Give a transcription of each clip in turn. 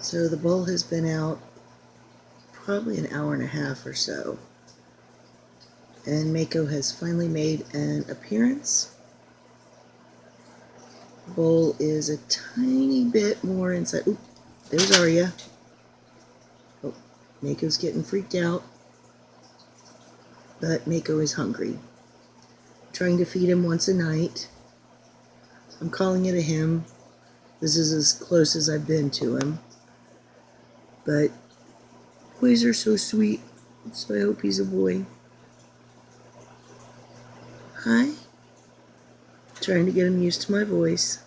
So the bowl has been out probably an hour and a half or so. And Mako has finally made an appearance. The bowl is a tiny bit more inside. Oop, there's Arya. Oh, Mako's getting freaked out. But Mako is hungry. I'm trying to feed him once a night. I'm calling it a him. This is as close as I've been to him. But boys are so sweet, so I hope he's a boy. Hi. Trying to get him used to my voice.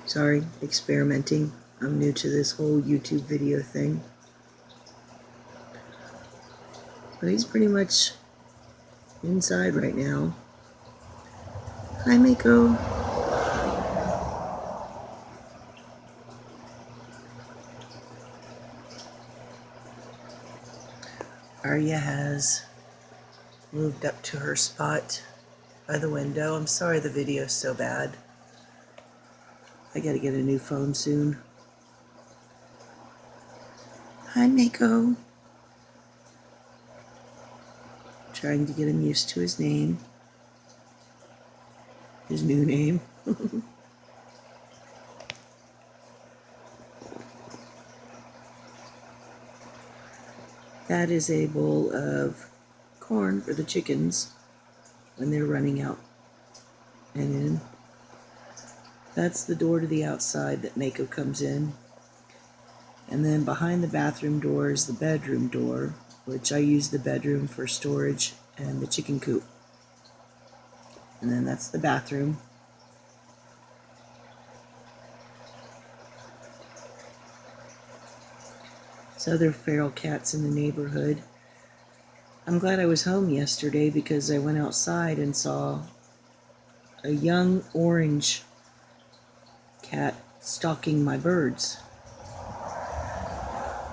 Sorry, experimenting. I'm new to this whole YouTube video thing. But he's pretty much inside right now. Hi, Mako. Arya has moved up to her spot by the window. I'm sorry the video's so bad. I gotta get a new phone soon. Hi, Mako. Trying to get him used to his name. His new name. That is a bowl of corn for the chickens when they're running out and in. That's the door to the outside that Mako comes in. And then behind the bathroom door is the bedroom door, which I use the bedroom for storage and the chicken coop. And then that's the bathroom. There's other feral cats in the neighborhood. I'm glad I was home yesterday because I went outside and saw a young orange cat stalking my birds.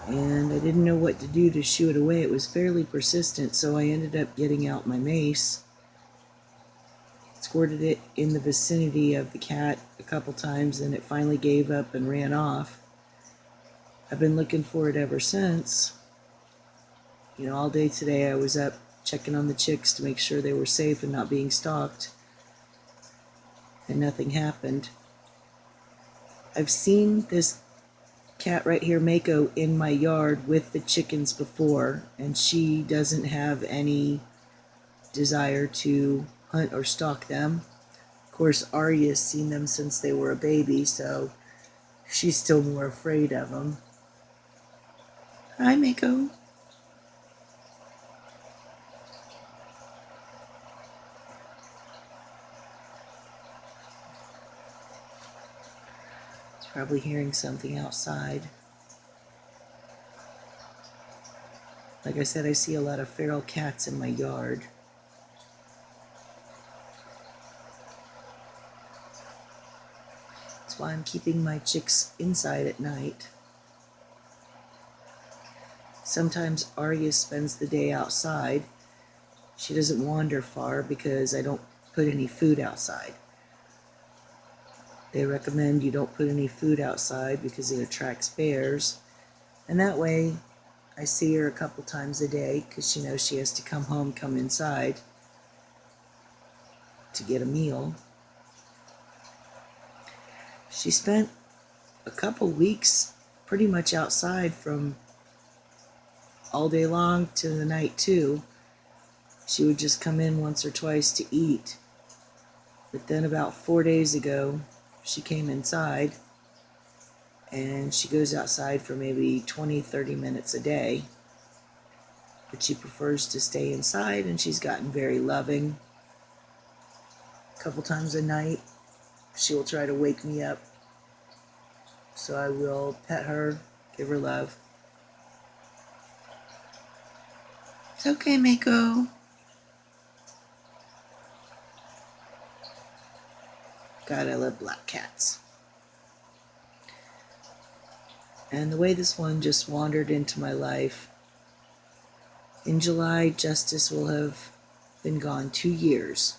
And I didn't know what to do to shoo it away. It was fairly persistent, so I ended up getting out my mace, squirted it in the vicinity of the cat a couple times, and it finally gave up and ran off. I've been looking for it ever since. You know, all day today I was up checking on the chicks to make sure they were safe and not being stalked, and nothing happened. I've seen this cat right here, Mako, in my yard with the chickens before, and she doesn't have any desire to hunt or stalk them. Of course, Arya's seen them since they were a baby, so she's still more afraid of them. Hi, Mako. He's probably hearing something outside. Like I said, I see a lot of feral cats in my yard. That's why I'm keeping my chicks inside at night. Sometimes Arya spends the day outside. She doesn't wander far because I don't put any food outside. They recommend you don't put any food outside because it attracts bears. And that way, I see her a couple times a day because she knows she has to come home, come inside to get a meal. She spent a couple weeks pretty much outside from all day long to the night too. She would just come in once or twice to eat. But then about 4 days ago, she came inside, and she goes outside for maybe 20-30 minutes a day. But she prefers to stay inside, and she's gotten very loving. A couple times a night, she will try to wake me up. So I will pet her, give her love. It's okay, Mako. God, I love black cats. And the way this one just wandered into my life, in July, Justice will have been gone 2 years.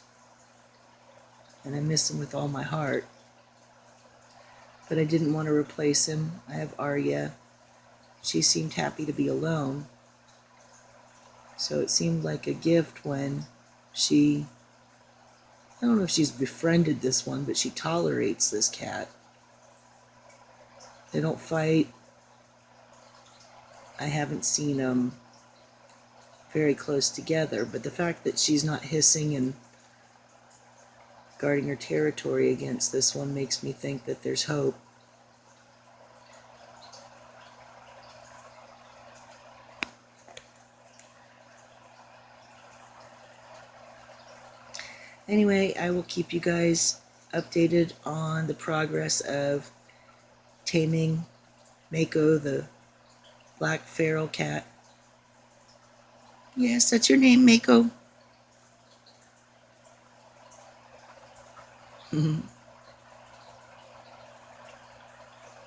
and I miss him with all my heart. But I didn't want to replace him. I have Arya. She seemed happy to be alone. So it seemed like a gift when she, I don't know if she's befriended this one, but she tolerates this cat. They don't fight. I haven't seen them very close together, but the fact that she's not hissing and guarding her territory against this one makes me think that there's hope. Anyway, I will keep you guys updated on the progress of taming Mako, the black feral cat. Yes, that's your name, Mako.